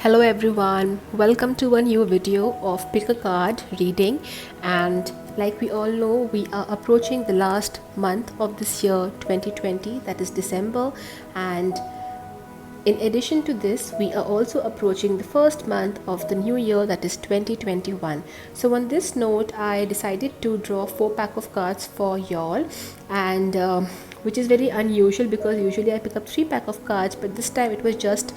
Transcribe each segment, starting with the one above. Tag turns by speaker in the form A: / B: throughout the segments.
A: Hello everyone, welcome to a new video of Pick a Card reading. And like we all know, we are approaching the last month of this year 2020, that is December. And in addition to this, we are also approaching the first month of the new year, that is 2021. So on this note, I decided to draw 4 pack of cards for y'all, and which is very unusual because usually I pick up 3 pack of cards, but this time it was just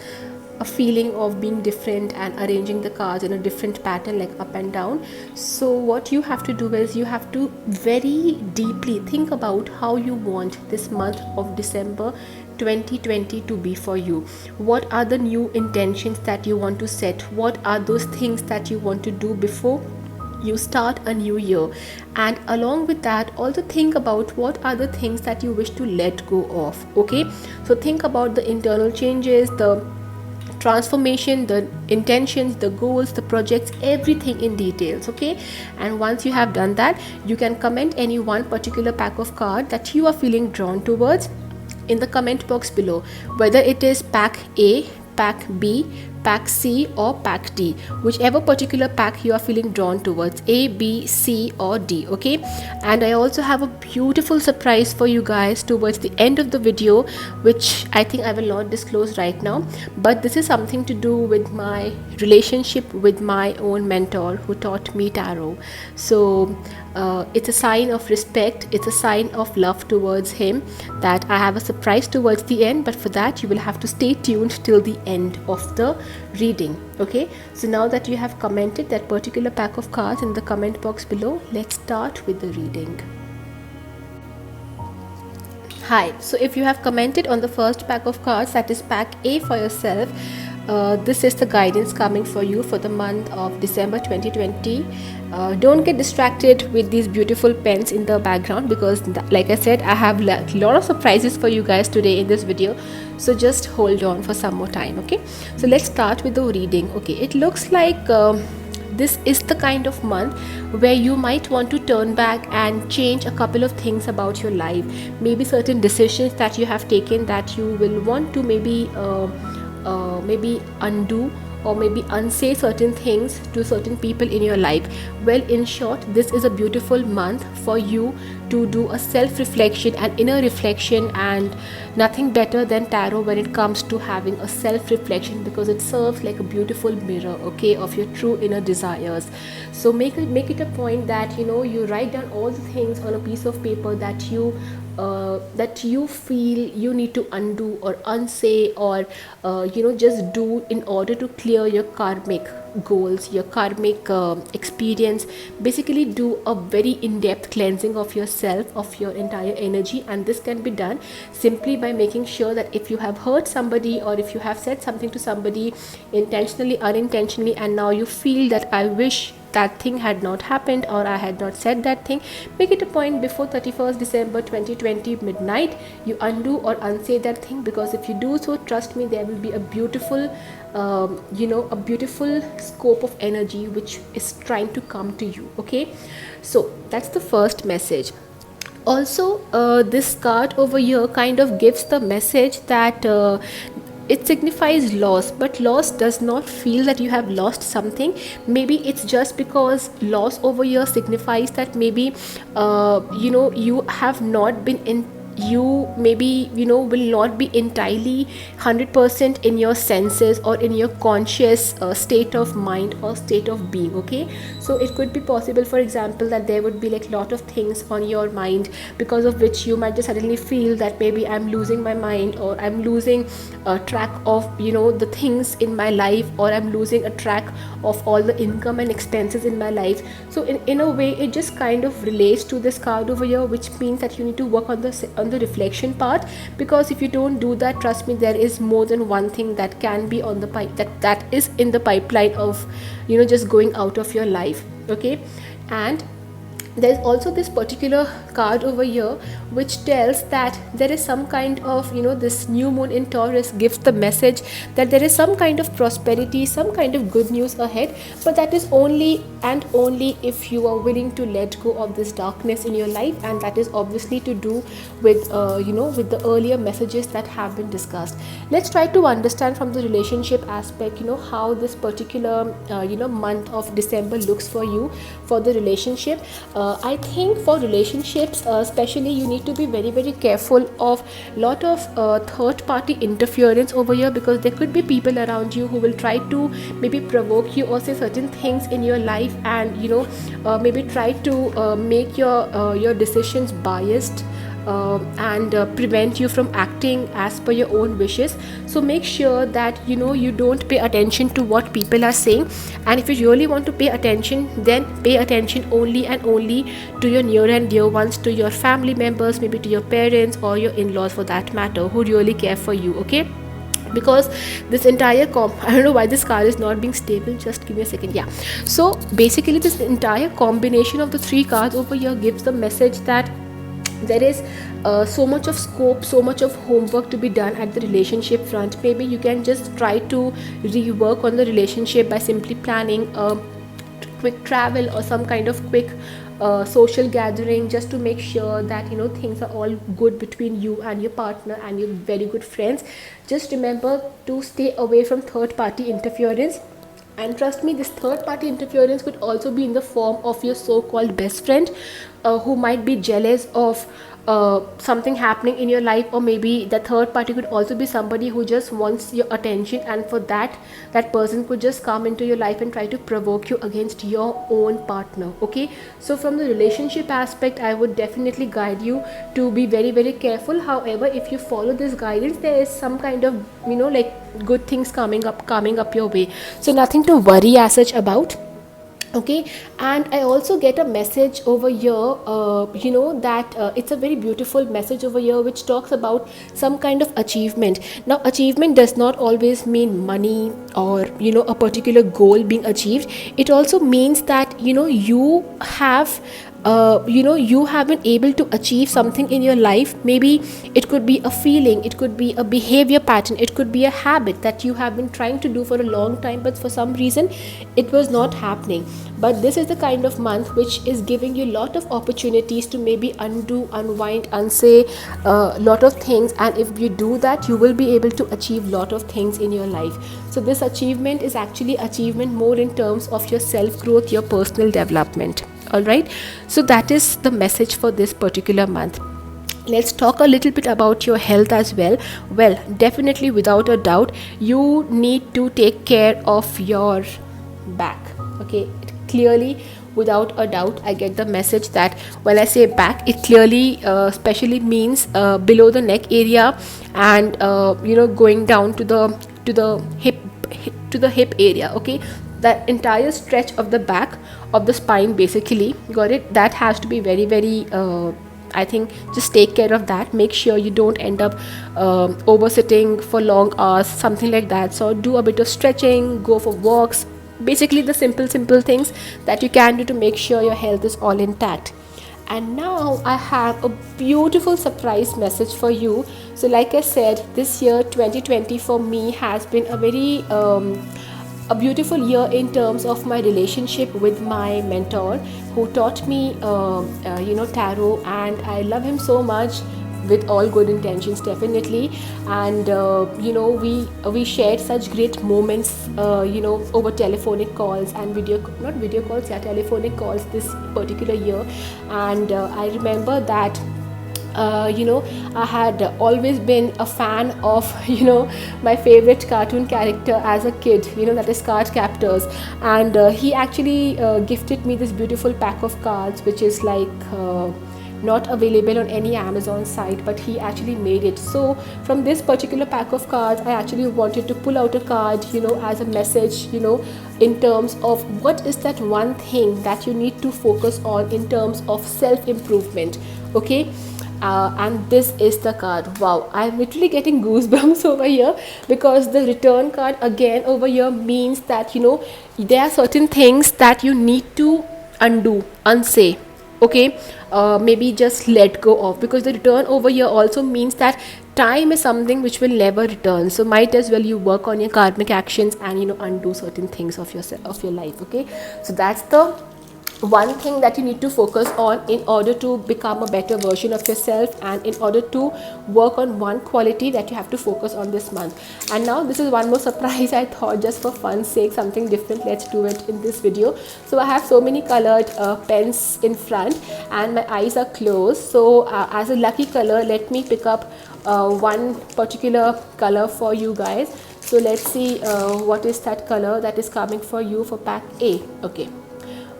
A: a feeling of being different and arranging the cards in a different pattern, like up and down. So what you have to do is you have to very deeply think about how you want this month of December 2020 to be for you. What are the new intentions that you want to set? What are those things that you want to do before you start a new year? And along with that, also think about what are the things that you wish to let go of. Okay, so think about the internal changes, the transformation, the intentions, the goals, the projects, everything in details. Okay, and once you have done that, you can comment any one particular pack of card that you are feeling drawn towards in the comment box below, whether it is pack A, pack B, pack C or pack D, whichever particular pack you are feeling drawn towards, A, B, C or D. Okay, and I also have a beautiful surprise for you guys towards the end of the video, which I think I will not disclose right now, but this is something to do with my relationship with my own mentor who taught me tarot. So it's a sign of respect, it's a sign of love towards him that I have a surprise towards the end, but for that you will have to stay tuned till the end of the reading. Okay, so now that you have commented that particular pack of cards in the comment box below, let's start with the reading. Hi, so if you have commented on the first pack of cards, that is pack A for yourself, this is the guidance coming for you for the month of December 2020. Don't get distracted with these beautiful pens in the background because like I said, I have a lot of surprises for you guys today in this video, so just hold on for some more time. Okay, so let's start with the reading. Okay, it looks like this is the kind of month where you might want to turn back and change a couple of things about your life. Maybe certain decisions that you have taken that you will want to maybe undo or maybe unsay certain things to certain people in your life. Well, in short, this is a beautiful month for you to do a self-reflection and inner reflection, and nothing better than tarot when it comes to having a self-reflection because it serves like a beautiful mirror, okay, of your true inner desires. So make it a point that you write down all the things on a piece of paper that you feel you need to undo or unsay or just do in order to clear your karmic goals, your karmic experience. Basically do a very in-depth cleansing of yourself, of your entire energy, and this can be done simply by making sure that if you have hurt somebody or if you have said something to somebody intentionally, unintentionally, and now you feel that I wish that thing had not happened or I had not said that thing, make it a point before 31st December 2020 midnight you undo or unsay that thing, because if you do so, trust me, there will be a beautiful a beautiful scope of energy which is trying to come to you. Okay, so that's the first message. Also, this card over here kind of gives the message that it signifies loss, but loss does not feel that you have lost something. Maybe it's just because loss over here signifies that maybe you have not been in, you maybe will not be entirely 100% in your senses or in your conscious state of mind or state of being. Okay, so it could be possible, for example, that there would be like a lot of things on your mind because of which you might just suddenly feel that maybe I'm losing my mind, or I'm losing track of the things in my life, or I'm losing a track of all the income and expenses in my life. So in a way it just kind of relates to this card over here, which means that you need to work on the reflection part, because if you don't do that, trust me, there is more than one thing that can be on the pipe, that is in the pipeline of just going out of your life. Okay, and There's also this particular card over here which tells that there is some kind of, this new moon in Taurus gives the message that there is some kind of prosperity, some kind of good news ahead, but that is only and only if you are willing to let go of this darkness in your life. And that is obviously to do with with the earlier messages that have been discussed. Let's try to understand from the relationship aspect, how this particular month of December looks for you, for the relationship. I think for relationships, especially, you need to be very very careful of lot of third party interference over here, because there could be people around you who will try to maybe provoke you or say certain things in your life, and maybe try to make your decisions biased, and prevent you from acting as per your own wishes. So make sure that you don't pay attention to what people are saying, and if you really want to pay attention, then pay attention only and only to your near and dear ones, to your family members, maybe to your parents or your in-laws for that matter, who really care for you. Okay, because this entire I don't know why this card is not being stable, just give me a second. Yeah, so basically this entire combination of the three cards over here gives the message that there is so much of scope, so much of homework to be done at the relationship front. Maybe you can just try to rework on the relationship by simply planning a quick travel or some kind of quick social gathering, just to make sure that things are all good between you and your partner and your very good friends. Just remember to stay away from third party interference. And trust me, this third party interference could also be in the form of your so-called best friend, who might be jealous of something happening in your life, or maybe the third party could also be somebody who just wants your attention, and for that person could just come into your life and try to provoke you against your own partner. Okay, so from the relationship aspect, I would definitely guide you to be very very careful. However, if you follow this guidance, there is some kind of like good things coming up your way, so nothing to worry as such about. Okay, and I also get a message over here, that it's a very beautiful message over here which talks about some kind of achievement. Now achievement does not always mean money or a particular goal being achieved. It also means that you have you have been able to achieve something in your life. Maybe it could be a feeling, it could be a behavior pattern, it could be a habit that you have been trying to do for a long time, but for some reason it was not happening. But this is the kind of month which is giving you a lot of opportunities to maybe undo, unwind, unsay a lot of things, and if you do that, you will be able to achieve lot of things in your life. So this achievement is actually achievement more in terms of your self growth, your personal development. All right, so that is the message for this particular month. Let's talk a little bit about your health as well. Well, definitely, without a doubt, you need to take care of your back. Okay, clearly, without a doubt, I get the message that when I say back, it clearly especially means below the neck area, and going down to the hip area. Okay, that entire stretch of the back of the spine, basically, got it? That has to be very very I think just take care of that. Make sure you don't end up over sitting for long hours, something like that. So do a bit of stretching, go for walks, basically the simple things that you can do to make sure your health is all intact. And now I have a beautiful surprise message for you. So like I said, this year 2020 for me has been a beautiful year in terms of my relationship with my mentor, who taught me tarot, and I love him so much, with all good intentions, definitely. And we shared such great moments over telephonic calls and telephonic calls this particular year. And I remember that I had always been a fan of my favorite cartoon character as a kid, that is Cardcaptors. And he actually gifted me this beautiful pack of cards, which is like not available on any Amazon site, but he actually made it. So from this particular pack of cards, I actually wanted to pull out a card as a message, in terms of what is that one thing that you need to focus on in terms of self-improvement. Okay, and this is the card. Wow, I'm literally getting goosebumps over here, because the return card again over here means that there are certain things that you need to undo, unsay. okay, maybe just let go of, because the return over here also means that time is something which will never return. So might as well you work on your karmic actions and undo certain things of yourself, of your life. Okay, so that's the one thing that you need to focus on in order to become a better version of yourself, and in order to work on one quality that you have to focus on this month. And now this is one more surprise. I thought, just for fun's sake, something different, let's do it in this video. So I have so many colored pens in front, and my eyes are closed. So as a lucky color, let me pick up one particular color for you guys. So let's see what is that color that is coming for you for pack A. Okay,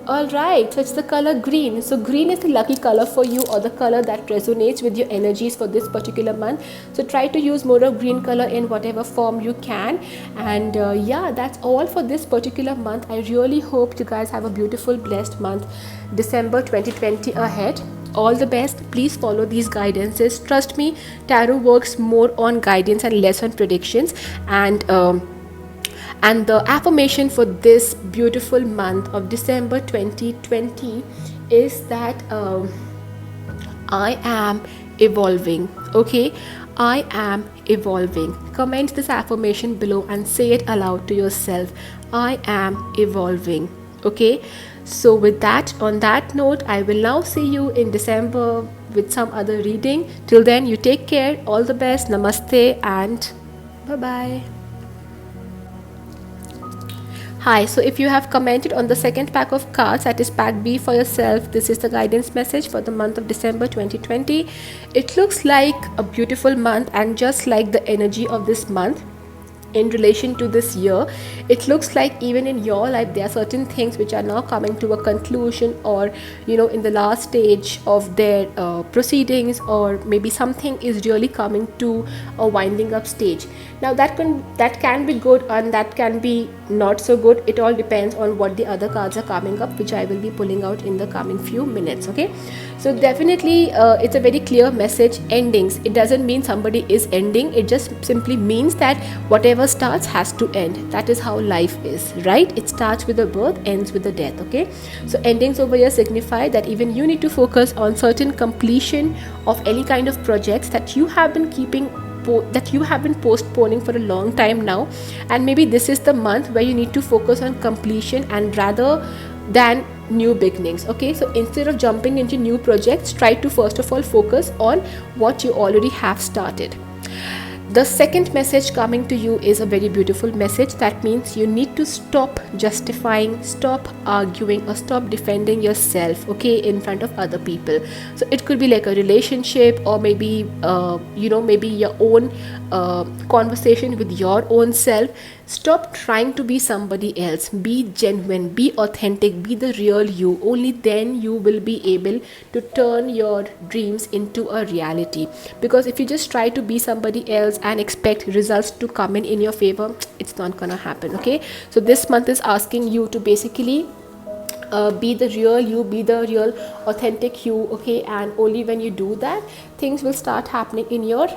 A: alright, so it's the color green. So green is the lucky color for you, or the color that resonates with your energies for this particular month. So try to use more of green color in whatever form you can. And yeah, that's all for this particular month. I really hope you guys have a beautiful, blessed month, December 2020 ahead. All the best. Please follow these guidances. Trust me, tarot works more on guidance and less on predictions. And the affirmation for this beautiful month of December 2020 is that I am evolving. Okay, I am evolving. Comment this affirmation below and say it aloud to yourself. I am evolving. Okay, so with that, on that note, I will now see you in December with some other reading. Till then, you take care. All the best. Namaste and bye bye. Hi, so if you have commented on the second pack of cards, that is pack B for yourself, this is the guidance message for the month of December 2020. It looks like a beautiful month, and just like the energy of this month in relation to this year, it looks like even in your life there are certain things which are now coming to a conclusion, or in the last stage of their proceedings, or maybe something is really coming to a winding up stage. Now that can be good, and that can be not so good. It all depends on what the other cards are coming up, which I will be pulling out in the coming few minutes. Okay, so definitely it's a very clear message. Endings, it doesn't mean somebody is ending, it just simply means that whatever starts has to end. That is how life is, right? It starts with a birth, ends with a death. Okay, so endings over here signify that even you need to focus on certain completion of any kind of projects that you have been postponing for a long time now. And maybe this is the month where you need to focus on completion and rather than new beginnings. Okay, so instead of jumping into new projects, try to first of all focus on what you already have started. The second message coming to you is a very beautiful message. That means you need to stop justifying, stop arguing, or stop defending yourself, okay, in front of other people. So it could be like a relationship, or maybe maybe your own conversation with your own self. Stop trying to be somebody else. Be genuine, be authentic, be the real you. Only then you will be able to turn your dreams into a reality. Because if you just try to be somebody else and expect results to come in your favor, it's not gonna happen. Okay, so this month is asking you to basically be the real you, be the real authentic you. Okay, and only when you do that, things will start happening in your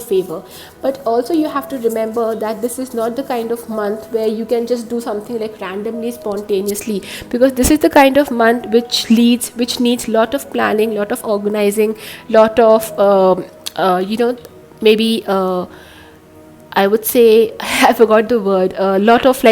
A: favor. But also you have to remember that this is not the kind of month where you can just do something like randomly, spontaneously, because this is the kind of month which needs lot of planning, lot of organizing, lot of maybe I would say I forgot the word, a lot of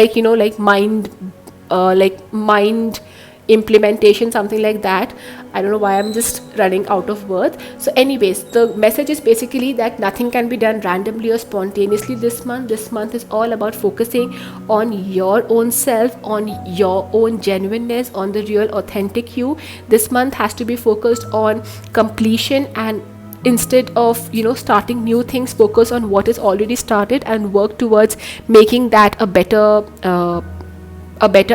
A: mind implementation, something like that. I don't know why I'm just running out of words. So anyways, the message is basically that nothing can be done randomly or spontaneously this month. This month is all about focusing on your own self, on your own genuineness, on the real authentic you. This month has to be focused on completion, and instead of starting new things, focus on what is already started and work towards making that a better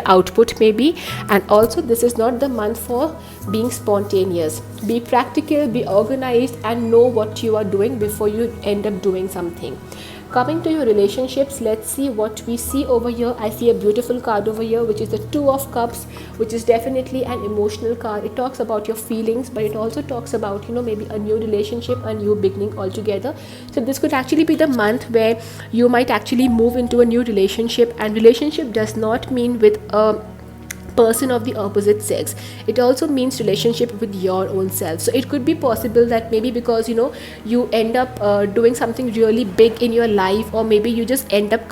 A: output maybe. And also, this is not the month for being spontaneous. Be practical, be organized, and know what you are doing before you end up doing something. Coming to your relationships, let's see what we see over here. I see a beautiful card over here, which is the Two of Cups, which is definitely an emotional card. It talks about your feelings, but it also talks about maybe a new relationship, a new beginning altogether. So this could actually be the month where you might actually move into a new relationship. And relationship does not mean with a person of the opposite sex. It also means relationship with your own self. So it could be possible that maybe because you end up doing something really big in your life, or maybe you just end up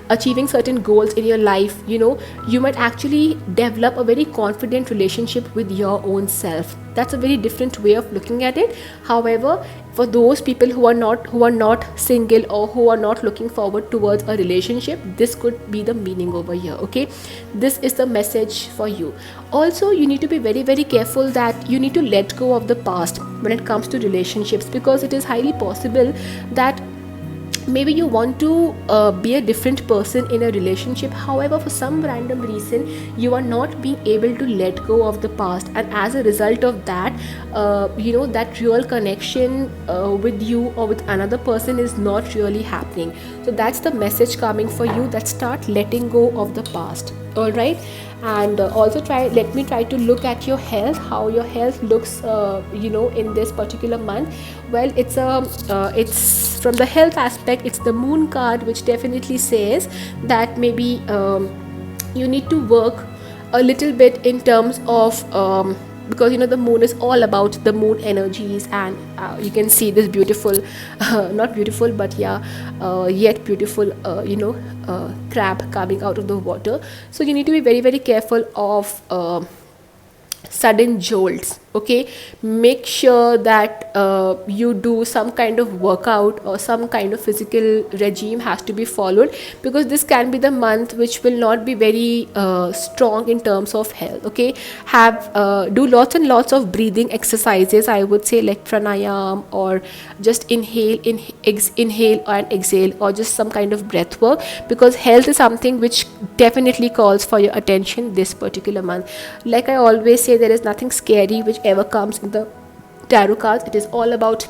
A: achieving certain goals in your life, you might actually develop a very confident relationship with your own self. That's a very different way of looking at it. However, for those people who are not single, or who are not looking forward towards a relationship, this could be the meaning over here. Okay, this is the message for you. Also, you need to be very, very careful that you need to let go of the past when it comes to relationships, because it is highly possible that maybe you want to be a different person in a relationship. However, for some random reason, you are not being able to let go of the past, and as a result of that, that real connection with you or with another person is not really happening. So that's the message coming for you, that start letting go of the past. All right. And also let me try to look at your health, how your health looks in this particular month. Well, it's from the health aspect, it's the moon card, which definitely says that maybe you need to work a little bit in terms of because the moon is all about the moon energies, and you can see this beautiful not beautiful, but yet beautiful crab coming out of the water. So you need to be very, very careful of sudden jolts. Okay, make sure that you do some kind of workout, or some kind of physical regime has to be followed, because this can be the month which will not be very strong in terms of health. Okay, do lots and lots of breathing exercises, I would say, like pranayam, or just inhale and exhale, or just some kind of breath work, because health is something which definitely calls for your attention this particular month. Like I always say, there is nothing scary which ever comes in the tarot cards. It is all about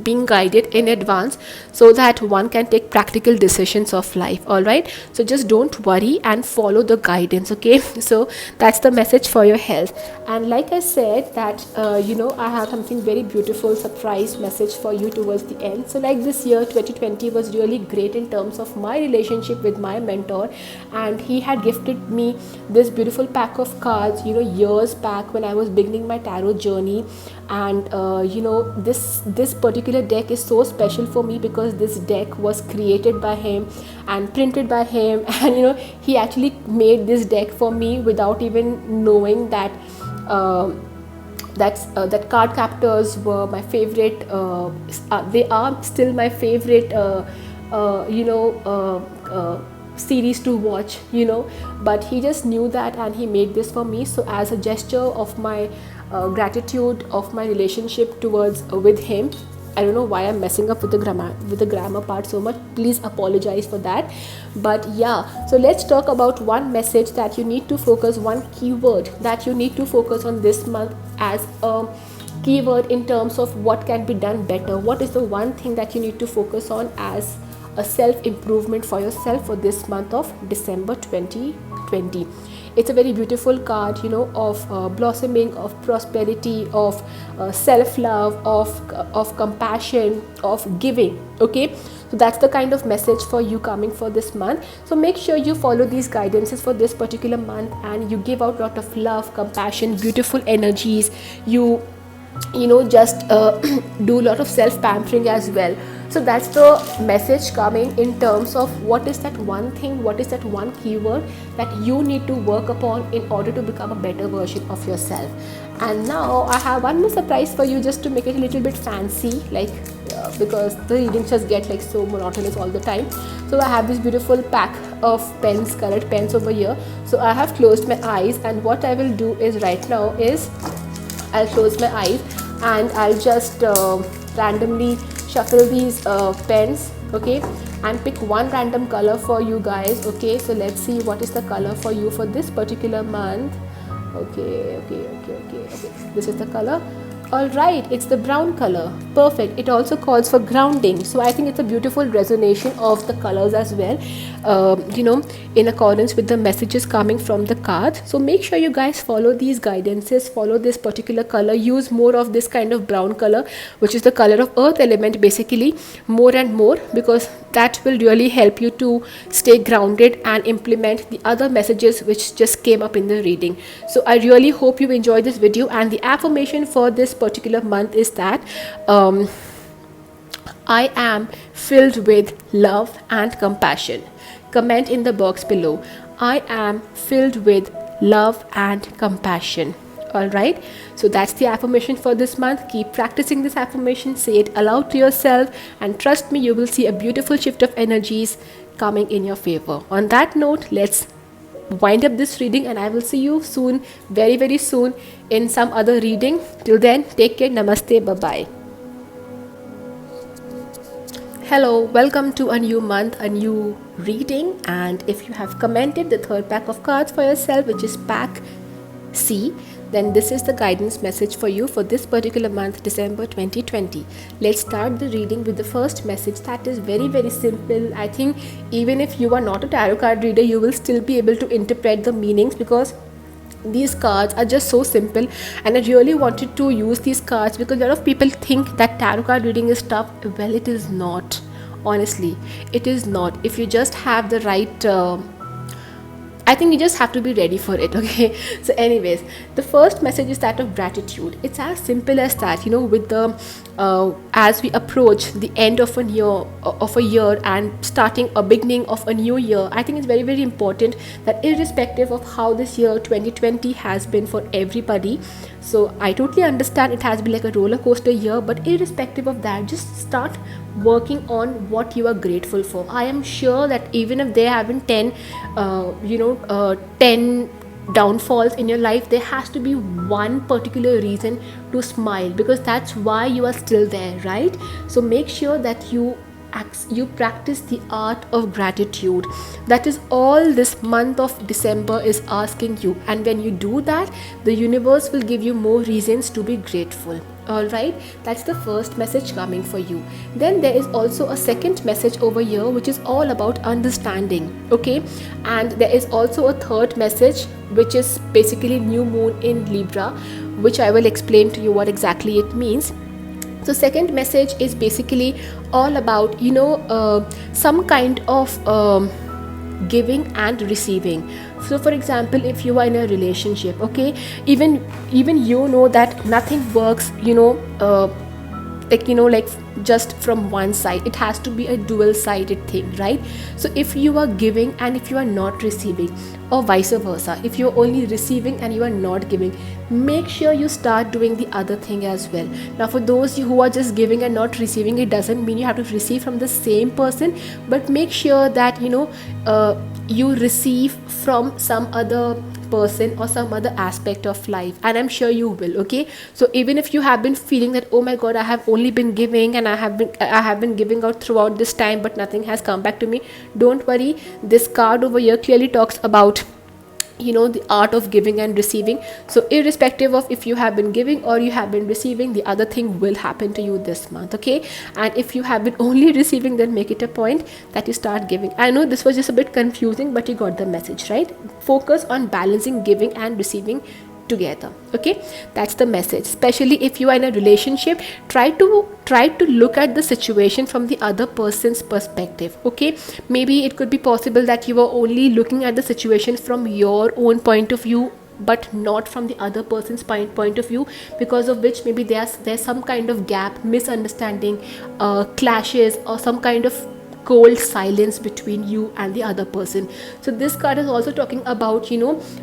A: being guided in advance, so that one can take practical decisions of life. All right, so just don't worry and follow the guidance. Okay, so that's the message for your health. And like I said that I have something very beautiful surprise message for you towards the end. So like this year 2020 was really great in terms of my relationship with my mentor, and he had gifted me this beautiful pack of cards years back when I was beginning my tarot journey. And this particular deck is so special for me, because this deck was created by him and printed by him, and he actually made this deck for me without even knowing that that card captors were my favorite. They are still my favorite series to watch, but he just knew that, and he made this for me. So as a gesture of my gratitude of my relationship towards with him, I don't know why I'm messing up with the grammar part so much. Please apologize for that. But so let's talk about one message that you need to focus, one keyword that you need to focus on this month as a keyword in terms of what can be done better. What is the one thing that you need to focus on as a self-improvement for yourself for this month of December 2020? It's a very beautiful card, of blossoming, of prosperity, of self-love, of compassion, of giving. Okay, so that's the kind of message for you coming for this month. So make sure you follow these guidances for this particular month, and you give out a lot of love, compassion, beautiful energies. You just do a lot of self-pampering as well. So that's the message coming in terms of what is that one thing, what is that one keyword that you need to work upon in order to become a better version of yourself. And now I have one more surprise for you, just to make it a little bit fancy, because the readings just get so monotonous all the time. So I have this beautiful pack of pens, colored pens over here. So I have closed my eyes, and what I will do is right now is I'll close my eyes, and I'll just randomly shuffle these pens, okay, and pick one random color for you guys. Okay, so let's see what is the color for you for this particular month. Okay, this is the color. All right, it's the brown color. Perfect. It also calls for grounding, so I think it's a beautiful resonation of the colors as well, in accordance with the messages coming from the cards. So make sure you guys follow these guidances, follow this particular color, use more of this kind of brown color, which is the color of earth element, basically, more and more, because that will really help you to stay grounded and implement the other messages which just came up in the reading. So I really hope you enjoyed this video, and the affirmation for this particular month is that I am filled with love and compassion. Comment in the box below. I am filled with love and compassion. Alright, so that's the affirmation for this month. Keep practicing this affirmation, say it aloud to yourself, and trust me, you will see a beautiful shift of energies coming in your favor. On that note, let's wind up this reading, and I will see you soon, very, very soon, in some other reading. Till then, take care. Namaste. Bye bye. Hello, welcome to a new month, a new reading. And if you have commented the third pack of cards for yourself, which is pack C, then this is the guidance message for you for this particular month, December 2020. Let's start the reading with the first message that is very, very simple. I think even if you are not a tarot card reader, you will still be able to interpret the meanings, because these cards are just so simple, and I really wanted to use these cards because a lot of people think that tarot card reading is tough. Well, it is not. Honestly, it is not. If you just have the right I think you just have to be ready for it. Okay, so anyways, the first message is that of gratitude. It's as simple as that. With the as we approach the end of a year and starting a beginning of a new year, I think it's very, very important that irrespective of how this year 2020 has been for everybody, so I totally understand it has been like a roller coaster year, but irrespective of that, just start working on what you are grateful for. I am sure that even if there have been 10 downfalls in your life, there has to be one particular reason to smile, because that's why you are still there, right? So make sure that you practice the art of gratitude. That is all this month of December is asking you, and when you do that, the universe will give you more reasons to be grateful. Alright, that's the first message coming for you. Then there is also a second message over here, which is all about understanding. Okay, and there is also a third message, which is basically new moon in Libra, which I will explain to you what exactly it means. So second message is basically all about some kind of giving and receiving. So for example, if you are in a relationship, okay, even that nothing works like just from one side. It has to be a dual-sided thing, right? So if you are giving and if you are not receiving, or vice versa, if you're only receiving and you are not giving, make sure you start doing the other thing as well. Now for those who are just giving and not receiving, it doesn't mean you have to receive from the same person, but make sure that you receive from some other person or some other aspect of life, and I'm sure you will. Okay, so even if you have been feeling that, oh my god, I have only been giving and I have been giving out throughout this time, but nothing has come back to me, don't worry. This card over here clearly talks about the art of giving and receiving. So irrespective of if you have been giving or you have been receiving, the other thing will happen to you this month. Okay, and if you have been only receiving, then make it a point that you start giving. I know this was just a bit confusing, but you got the message, right? Focus on balancing giving and receiving together. Okay, that's the message. Especially if you are in a relationship, try to look at the situation from the other person's perspective. Okay, maybe it could be possible that you are only looking at the situation from your own point of view, but not from the other person's point of view, because of which maybe there's some kind of gap, misunderstanding, clashes, or some kind of cold silence between you and the other person. So this card is also talking about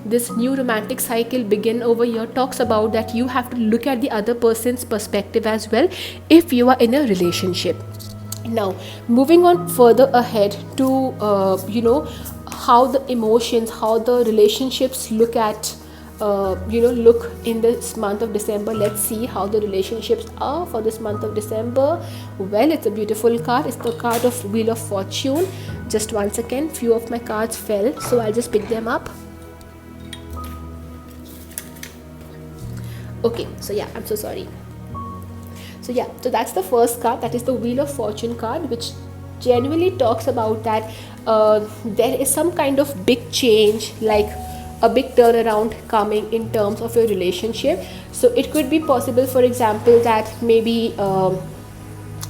A: this new romantic cycle begin over here, talks about that you have to look at the other person's perspective as well if you are in a relationship. Now moving on further ahead to how the emotions, how the relationships look in this month of December. Let's see how the relationships are for this month of December. Well, it's a beautiful card. It's the card of Wheel of Fortune. Just one second, few of my cards fell, so I'll just pick them up. Okay, so yeah, I'm so sorry. So yeah, so that's the first card, that is the Wheel of Fortune card, which genuinely talks about that there is some kind of big change, like a big turnaround coming in terms of your relationship. So it could be possible, for example, that maybe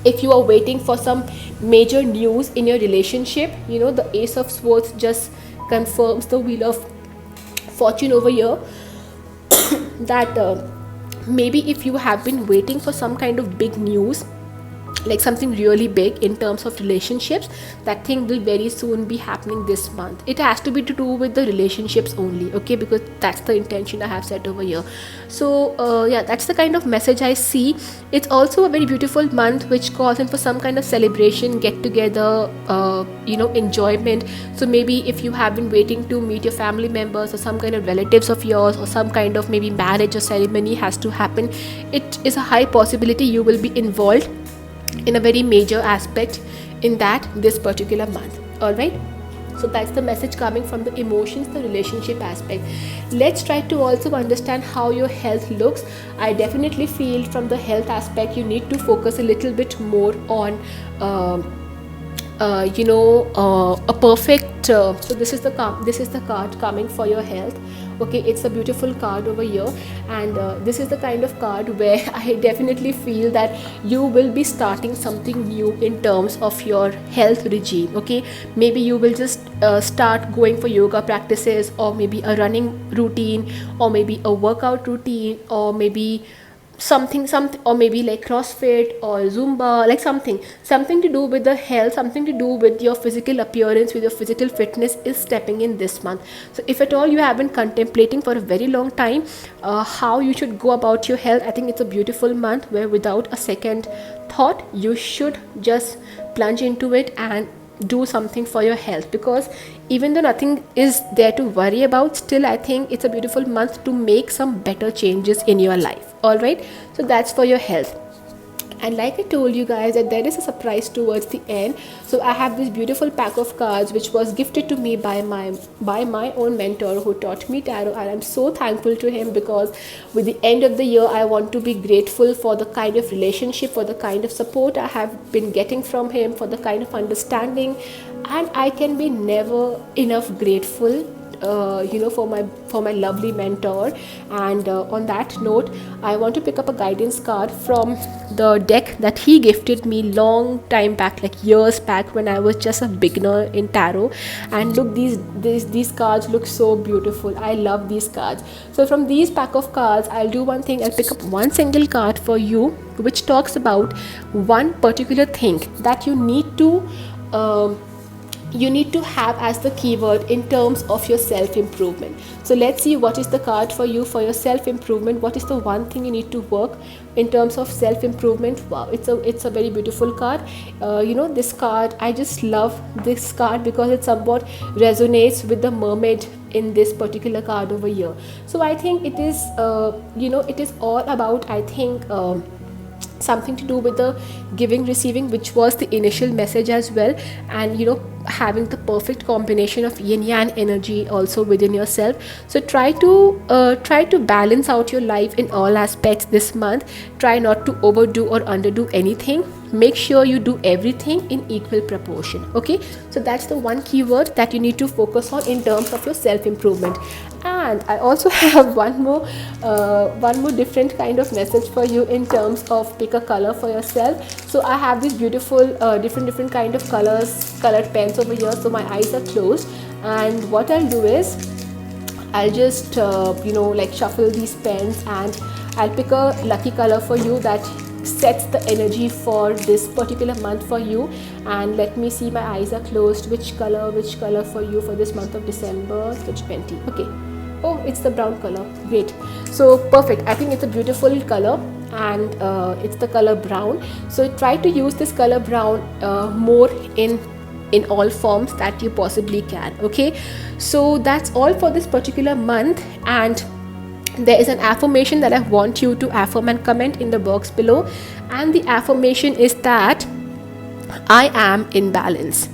A: if you are waiting for some major news in your relationship, the Ace of Swords just confirms the Wheel of Fortune over here, that maybe if you have been waiting for some kind of big news, like something really big in terms of relationships, that thing will very soon be happening this month. It has to be to do with the relationships only, okay, because that's the intention I have set over here. So yeah, that's the kind of message I see. It's also a very beautiful month which calls in for some kind of celebration, get together, enjoyment. So maybe if you have been waiting to meet your family members or some kind of relatives of yours, or some kind of maybe marriage or ceremony has to happen, it is a high possibility you will be involved in a very major aspect in that this particular month. All right, so that's the message coming from the emotions, the relationship aspect. Let's try to also understand how your health looks. I definitely feel from the health aspect you need to focus a little bit more on a perfect so this is the card coming for your health. Okay, it's a beautiful card over here, and this is the kind of card where I definitely feel that you will be starting something new in terms of your health regime. Okay, maybe you will just start going for yoga practices, or maybe a running routine, or maybe a workout routine, or maybe something, or maybe like CrossFit or Zumba, like something to do with the health, something to do with your physical appearance, with your physical fitness is stepping in this month. So if at all you have been contemplating for a very long time how you should go about your health, I think it's a beautiful month where without a second thought you should just plunge into it and do something for your health. Because even though nothing is there to worry about, still I think it's a beautiful month to make some better changes in your life. All right, so that's for your health. And like I told you guys that there is a surprise towards the end. So I have this beautiful pack of cards which was gifted to me by my own mentor who taught me tarot, and I'm so thankful to him, because with the end of the year I want to be grateful for the kind of relationship, for the kind of support I have been getting from him, for the kind of understanding, and I can be never enough grateful for my lovely mentor. And on that note, I want to pick up a guidance card from the deck that he gifted me long time back, like years back, when I was just a beginner in tarot. And look, these cards look so beautiful. I love these cards. So from these pack of cards, I'll do one thing. I'll pick up one single card for you which talks about one particular thing that you need to have as the keyword in terms of your self-improvement. So let's see what is the card for you for your self-improvement. What is the one thing you need to work in terms of self-improvement? Wow, it's a very beautiful card. This card, I just love this card because it somewhat resonates with the mermaid in this particular card over here. So I think it is it is all about, I think, something to do with the giving receiving, which was the initial message as well, and having the perfect combination of yin yang energy also within yourself. So try to balance out your life in all aspects this month. Try not to overdo or underdo anything. Make sure you do everything in equal proportion. Okay, so that's the one keyword that you need to focus on in terms of your self-improvement. And I also have one more different kind of message for you in terms of pick a color for yourself. So I have these beautiful different kind of colored pens over here. So my eyes are closed, and what I'll do is I'll just shuffle these pens, and I'll pick a lucky color for you that sets the energy for this particular month for you. And let me see, my eyes are closed. Which color for you for this month of December 2020? Okay, oh, it's the brown color. Great, so perfect. I think it's a beautiful color, and it's the color brown. So try to use this color brown more in all forms that you possibly can. Okay, so that's all for this particular month. And there is an affirmation that I want you to affirm and comment in the box below, and the affirmation is that I am in balance.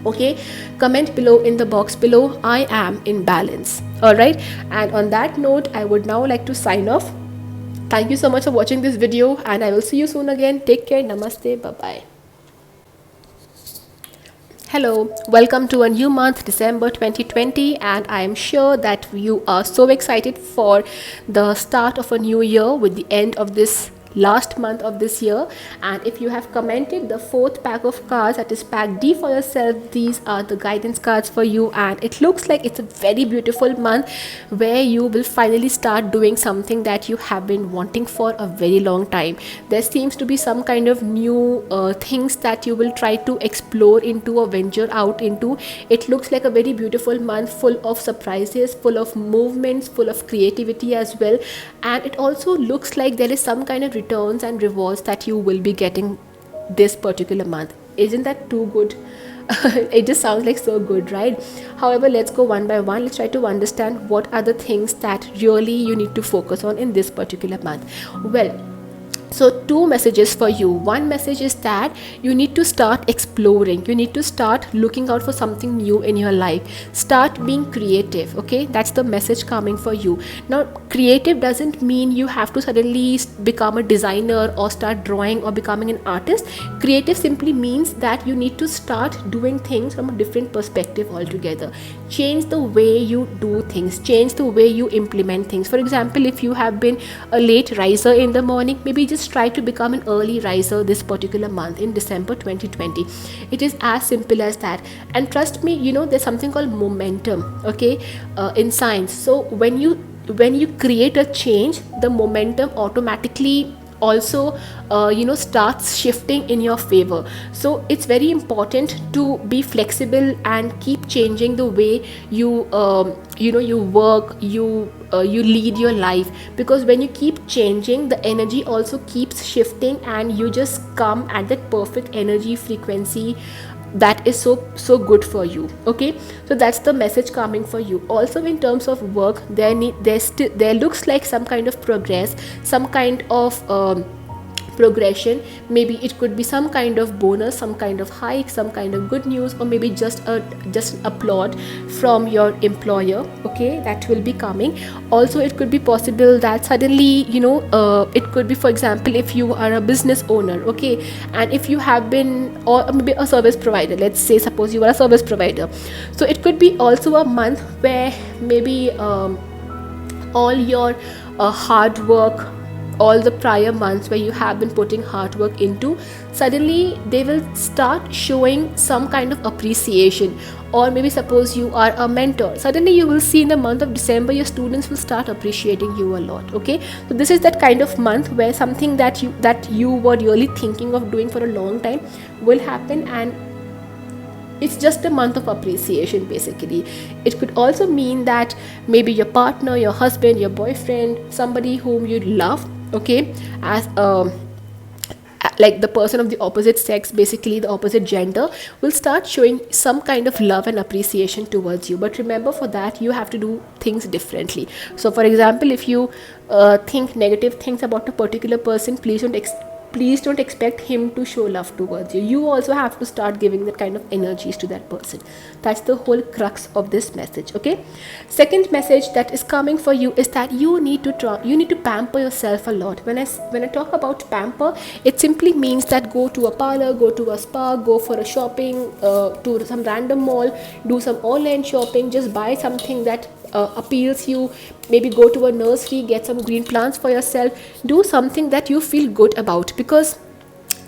A: Okay, comment below in the box below, I am in balance. All right, and on that note, I would now like to sign off. Thank you so much for watching this video, and I will see you soon again. Take care. Namaste. Bye bye. Hello, welcome to a new month, December 2020, and I am sure that you are so excited for the start of a new year with the end of this last month of this year. And if you have commented the fourth pack of cards, that is pack D for yourself, these are the guidance cards for you, and it looks like it's a very beautiful month where you will finally start doing something that you have been wanting for a very long time. There seems to be some kind of new things that you will try to explore into or venture out into. It looks like a very beautiful month, full of surprises, full of movements, full of creativity as well. And it also looks like there is some kind of returns and rewards that you will be getting this particular month. Isn't that too good? It just sounds like so good, right? However, let's go one by one. Let's try to understand what are the things that really you need to focus on in this particular month. Well, so two messages for you. One message is that you need to start exploring, you need to start looking out for something new in your life, start being creative. Okay, that's the message coming for you. Now, creative doesn't mean you have to suddenly become a designer or start drawing or becoming an artist. Creative simply means that you need to start doing things from a different perspective altogether. Change the way you do things, change the way you implement things. For example, if you have been a late riser in the morning, maybe just try to become an early riser this particular month in December 2020. It is as simple as that. And trust me, you know, there's something called momentum, okay, in science. So when you create a change, the momentum automatically also starts shifting in your favor. So it's very important to be flexible and keep changing the way you you work, you lead your life, because when you keep changing, the energy also keeps shifting and you just come at that perfect energy frequency that is so good for you. Okay, so that's the message coming for you. Also, in terms of work, there looks like some kind of progress, some kind of progression. Maybe it could be some kind of bonus, some kind of hike, some kind of good news, or maybe just an applaud from your employer. Okay, that will be coming. Also, it could be possible that suddenly it could be, for example, if you are a business owner, okay, and if you have been, or maybe a service provider, let's say, suppose you are a service provider, so it could be also a month where maybe all your hard work, all the prior months where you have been putting hard work into, suddenly they will start showing some kind of appreciation. Or maybe suppose you are a mentor, suddenly you will see in the month of December your students will start appreciating you a lot. Okay, so this is that kind of month where something that you were really thinking of doing for a long time will happen, and it's just a month of appreciation basically. It could also mean that maybe your partner, your husband, your boyfriend, somebody whom you love, okay, as like the person of the opposite sex, basically the opposite gender, will start showing some kind of love and appreciation towards you. But remember, for that you have to do things differently. So for example, if you think negative things about a particular person, please don't expect him to show love towards you. You also have to start giving that kind of energies to that person. That's the whole crux of this message. Okay, second message that is coming for you is that you need to pamper yourself a lot. When I talk about pamper, it simply means that go to a parlor, go to a spa, go for a shopping, to some random mall, do some online shopping, just buy something that appeals you. Maybe go to a nursery, get some green plants for yourself, do something that you feel good about, because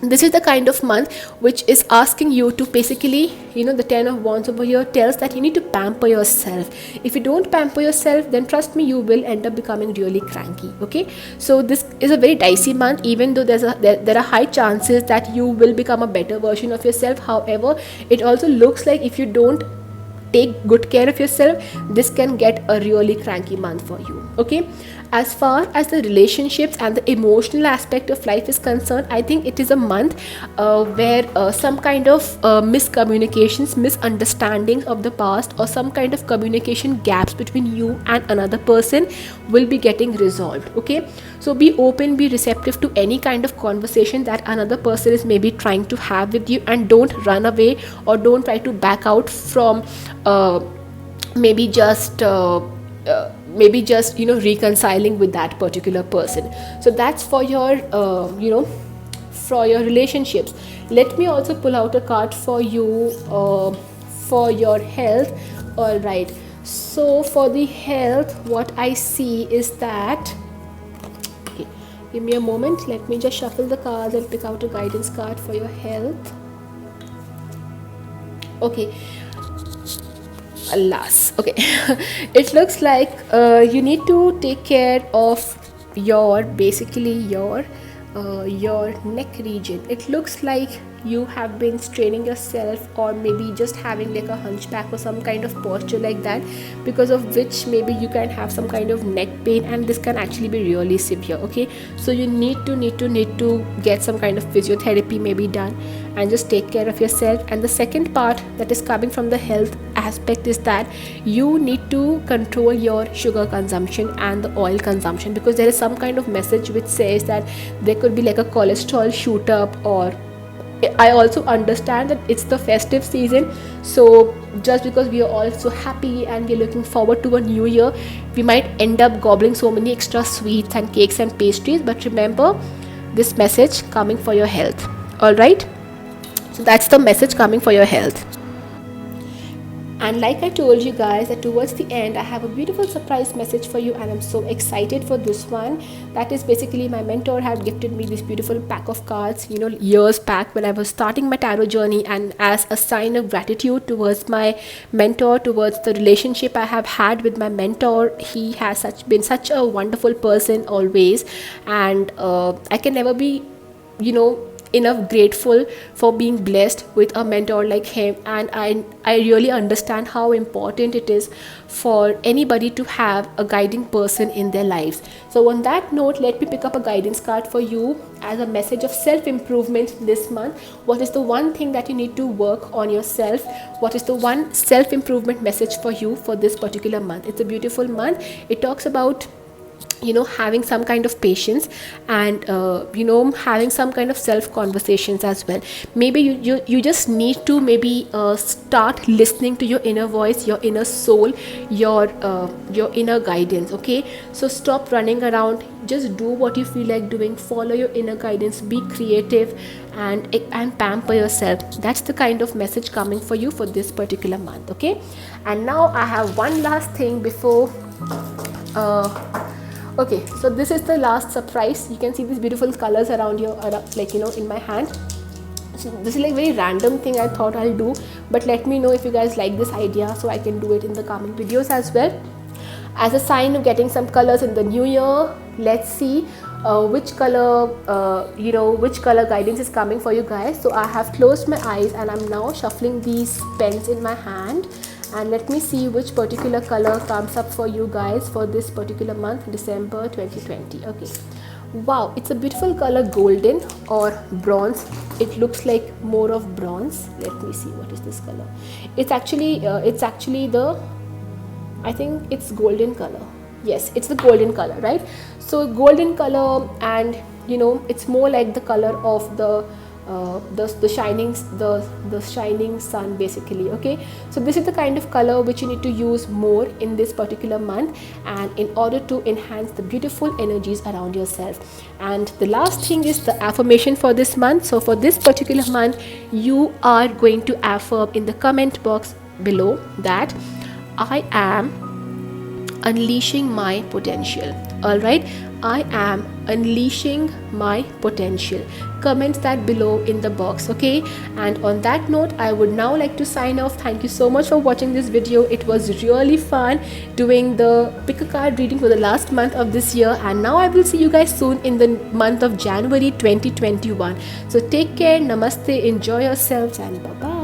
A: this is the kind of month which is asking you to basically, the 10 of wands over here tells that you need to pamper yourself. If you don't pamper yourself, then trust me, you will end up becoming really cranky. Okay, so this is a very dicey month, even though there are high chances that you will become a better version of yourself. However, it also looks like if you don't take good care of yourself, this can get a really cranky month for you. Okay, as far as the relationships and the emotional aspect of life is concerned, I think it is a month where some kind of miscommunications, misunderstandings of the past, or some kind of communication gaps between you and another person will be getting resolved. Okay, so be open, be receptive to any kind of conversation that another person is maybe trying to have with you, and don't run away or don't try to back out from maybe just reconciling with that particular person. So that's for your for your relationships. Let me also pull out a card for you for your health. All right, so for the health, what I see is that, okay, Give me a moment. Let me just shuffle the cards and pick out a guidance card for your health. Okay. Alas, okay. It looks like you need to take care of your basically your neck region. It looks like you have been straining yourself, or maybe just having like a hunchback or some kind of posture like that, because of which maybe you can have some kind of neck pain, and this can actually be really severe. Okay, so you need to get some kind of physiotherapy maybe done, and just take care of yourself. And the second part that is coming from the health aspect is that you need to control your sugar consumption and the oil consumption, because there is some kind of message which says that there could be like a cholesterol shoot up. Or I also understand that it's the festive season, so just because we are all so happy and we're looking forward to a new year, we might end up gobbling so many extra sweets and cakes and pastries. But remember this message coming for your health. All right, so that's the message coming for your health. And like I told you guys, that towards the end I have a beautiful surprise message for you, and I'm so excited for this one. That is basically, my mentor had gifted me this beautiful pack of cards, years back when I was starting my tarot journey, and as a sign of gratitude towards my mentor, towards the relationship I have had with my mentor. He has been such a wonderful person always, and I can never be enough grateful for being blessed with a mentor like him. And I really understand how important it is for anybody to have a guiding person in their lives. So on that note, let me pick up a guidance card for you as a message of self-improvement this month. What is the one thing that you need to work on yourself? What is the one self-improvement message for you for this particular month? It's a beautiful month. It talks about having some kind of patience, and having some kind of self conversations as well. Maybe you just need to maybe start listening to your inner voice, your inner soul, your inner guidance. Okay, so stop running around, just do what you feel like doing, follow your inner guidance, be creative, and pamper yourself. That's the kind of message coming for you for this particular month. Okay, and now I have one last thing before okay, so this is the last surprise. You can see these beautiful colors around your in my hand. So this is like very random thing I thought I'll do, but let me know if you guys like this idea, so I can do it in the coming videos as well. As a sign of getting some colors in the new year, let's see which color guidance is coming for you guys. So I have closed my eyes and I'm now shuffling these pens in my hand, and let me see which particular color comes up for you guys for this particular month, December 2020. Okay, wow, it's a beautiful color, golden or bronze. It looks like more of bronze. Let me see, what is this color? It's actually the, I think it's golden color. Yes, it's the golden color, right? So golden color, and it's more like the color of the shining sun basically. Okay, so this is the kind of color which you need to use more in this particular month, and in order to enhance the beautiful energies around yourself. And the last thing is the affirmation for this month. So for this particular month, you are going to affirm in the comment box below that I am unleashing my potential. All right, I am unleashing my potential. Comment that below in the box. Okay, and on that note, I would now like to sign off. Thank you so much for watching this video. It was really fun doing the pick a card reading for the last month of this year, and now I will see you guys soon in the month of January 2021. So take care, namaste, enjoy yourselves, and bye bye.